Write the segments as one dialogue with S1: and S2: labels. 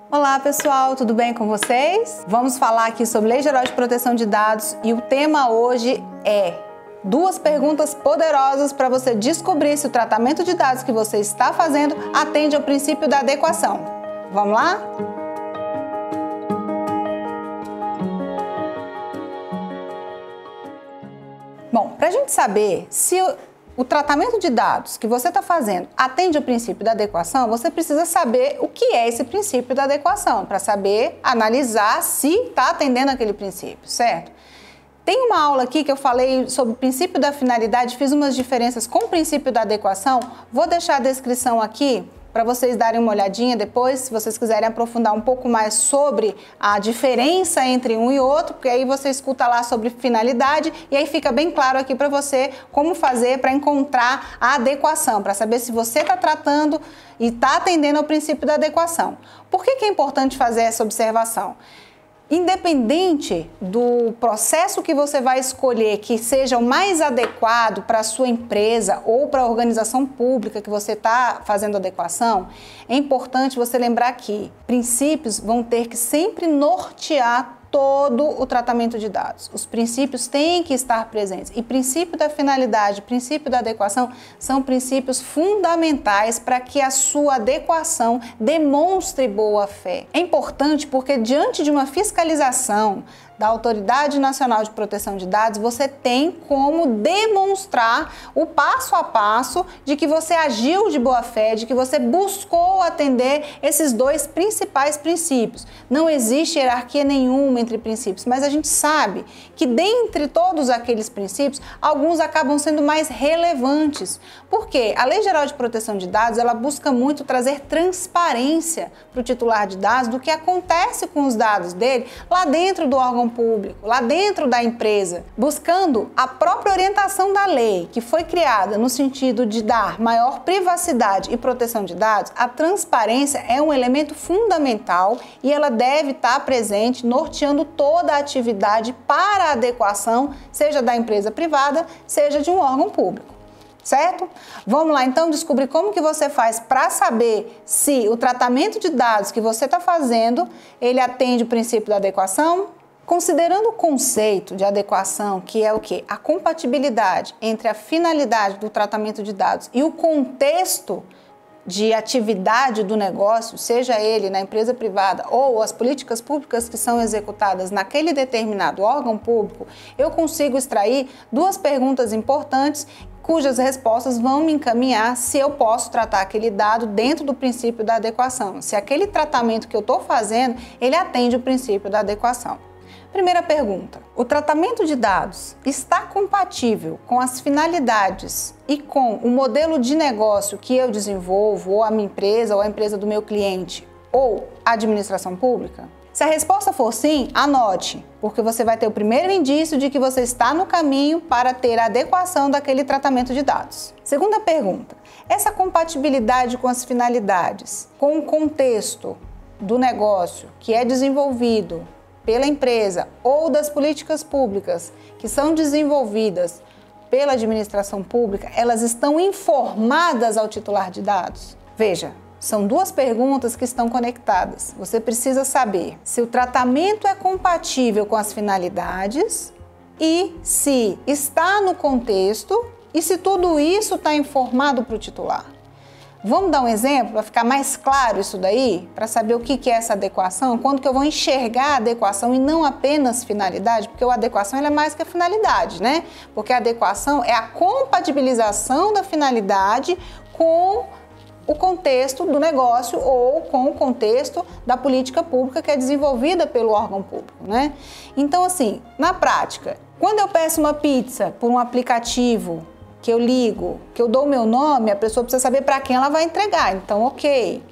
S1: Olá pessoal, tudo bem com vocês? Vamos falar aqui sobre Lei Geral de Proteção de Dados e o tema hoje é 2 perguntas poderosas para você descobrir se o tratamento de dados que você está fazendo atende ao princípio da adequação. Vamos lá? Bom, para a gente saber se o tratamento de dados que você está fazendo atende ao princípio da adequação, você precisa saber o que é esse princípio da adequação, para saber analisar se está atendendo aquele princípio, certo? Tem uma aula aqui que eu falei sobre o princípio da finalidade, fiz umas diferenças com o princípio da adequação, vou deixar a descrição aqui para vocês darem uma olhadinha depois, se vocês quiserem aprofundar um pouco mais sobre a diferença entre um e outro, porque aí você escuta lá sobre finalidade e aí fica bem claro aqui para você como fazer para encontrar a adequação, para saber se você está tratando e está atendendo ao princípio da adequação. Por que é importante fazer essa observação? Independente do processo que você vai escolher que seja o mais adequado para a sua empresa ou para a organização pública que você está fazendo adequação, é importante você lembrar que princípios vão ter que sempre nortear todo o tratamento de dados. Os princípios têm que estar presentes. E princípio da finalidade, princípio da adequação são princípios fundamentais para que a sua adequação demonstre boa fé. É importante porque diante de uma fiscalização da Autoridade Nacional de Proteção de Dados, você tem como demonstrar o passo a passo de que você agiu de boa fé, de que você buscou atender esses 2 principais princípios. Não existe hierarquia nenhuma entre princípios, mas a gente sabe que dentre todos aqueles princípios, alguns acabam sendo mais relevantes. Por quê? A Lei Geral de Proteção de Dados, ela busca muito trazer transparência para o titular de dados do que acontece com os dados dele lá dentro do órgão público, lá dentro da empresa, buscando a própria orientação da lei, que foi criada no sentido de dar maior privacidade e proteção de dados. A transparência é um elemento fundamental e ela deve estar presente, norteando toda a atividade para a adequação, seja da empresa privada, seja de um órgão público. Certo? Vamos lá então descobrir como que você faz para saber se o tratamento de dados que você está fazendo, ele atende o princípio da adequação? Considerando o conceito de adequação, que é o quê? A compatibilidade entre a finalidade do tratamento de dados e o contexto de atividade do negócio, seja ele na empresa privada ou as políticas públicas que são executadas naquele determinado órgão público, eu consigo extrair 2 perguntas importantes cujas respostas vão me encaminhar se eu posso tratar aquele dado dentro do princípio da adequação, se aquele tratamento que eu estou fazendo, ele atende o princípio da adequação. Primeira pergunta: o tratamento de dados está compatível com as finalidades e com o modelo de negócio que eu desenvolvo, ou a minha empresa, ou a empresa do meu cliente, ou a administração pública? Se a resposta for sim, anote, porque você vai ter o primeiro indício de que você está no caminho para ter a adequação daquele tratamento de dados. Segunda pergunta: essa compatibilidade com as finalidades, com o contexto do negócio que é desenvolvido pela empresa ou das políticas públicas que são desenvolvidas pela administração pública, elas estão informadas ao titular de dados? Veja, são 2 perguntas que estão conectadas. Você precisa saber se o tratamento é compatível com as finalidades e se está no contexto e se tudo isso está informado para o titular. Vamos dar um exemplo para ficar mais claro isso daí? Para saber o que é essa adequação? Quando que eu vou enxergar a adequação e não apenas finalidade? Porque a adequação ela é mais que a finalidade, né? Porque a adequação é a compatibilização da finalidade com o contexto do negócio ou com o contexto da política pública que é desenvolvida pelo órgão público, né? Então, assim, na prática, quando eu peço uma pizza por um aplicativo, que eu ligo, que eu dou o meu nome, a pessoa precisa saber para quem ela vai entregar, então ok.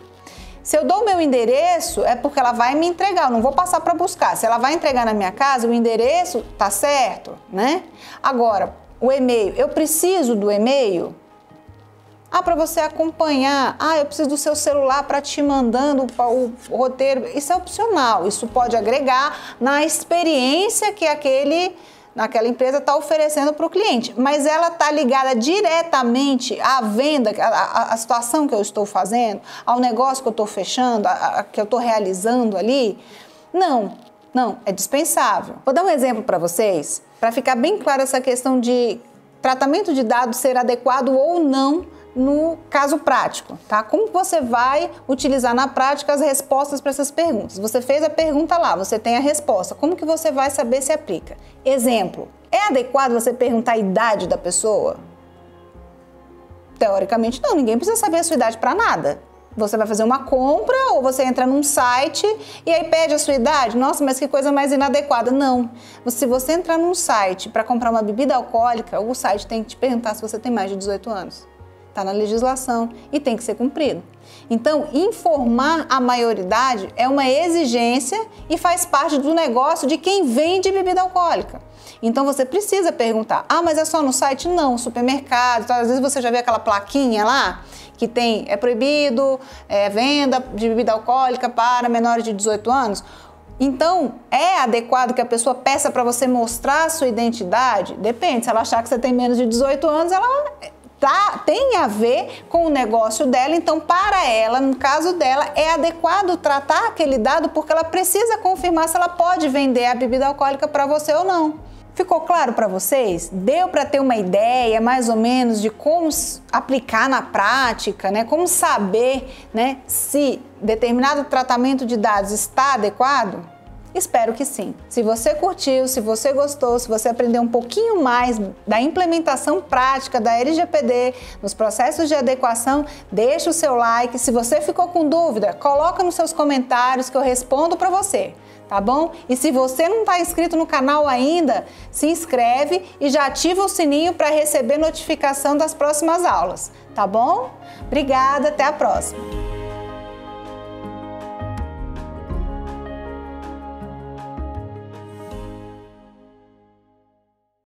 S1: Se eu dou o meu endereço, é porque ela vai me entregar, eu não vou passar para buscar. Se ela vai entregar na minha casa, o endereço tá certo, né? Agora, o e-mail, eu preciso do e-mail? Para você acompanhar, eu preciso do seu celular para te mandando o roteiro. Isso é opcional, isso pode agregar na experiência que aquele naquela empresa está oferecendo para o cliente, mas ela está ligada diretamente à venda, à situação que eu estou fazendo, ao negócio que eu estou fechando, que eu estou realizando ali? Não, é dispensável. Vou dar um exemplo para vocês, para ficar bem claro essa questão de tratamento de dados ser adequado ou não no caso prático, tá? Como você vai utilizar na prática as respostas para essas perguntas? Você fez a pergunta lá, você tem a resposta. Como que você vai saber se aplica? Exemplo, é adequado você perguntar a idade da pessoa? Teoricamente não, ninguém precisa saber a sua idade para nada. Você vai fazer uma compra ou você entra num site e aí pede a sua idade. Nossa, mas que coisa mais inadequada. Não. Se você entrar num site para comprar uma bebida alcoólica, o site tem que te perguntar se você tem mais de 18 anos. Está na legislação e tem que ser cumprido. Então, informar a maioridade é uma exigência e faz parte do negócio de quem vende bebida alcoólica. Então, você precisa perguntar, mas é só no site? Não, supermercado, então, às vezes você já vê aquela plaquinha lá que tem, é proibido, venda de bebida alcoólica para menores de 18 anos. Então, é adequado que a pessoa peça para você mostrar a sua identidade? Depende, se ela achar que você tem menos de 18 anos, ela tem a ver com o negócio dela, então para ela, no caso dela, é adequado tratar aquele dado porque ela precisa confirmar se ela pode vender a bebida alcoólica para você ou não. Ficou claro para vocês? Deu para ter uma ideia mais ou menos de como aplicar na prática, né? Como saber, né, se determinado tratamento de dados está adequado? Espero que sim. Se você curtiu, se você gostou, se você aprendeu um pouquinho mais da implementação prática da LGPD nos processos de adequação, deixa o seu like. Se você ficou com dúvida, coloca nos seus comentários que eu respondo para você, tá bom? E se você não está inscrito no canal ainda, se inscreve e já ativa o sininho para receber notificação das próximas aulas, tá bom? Obrigada, até a próxima!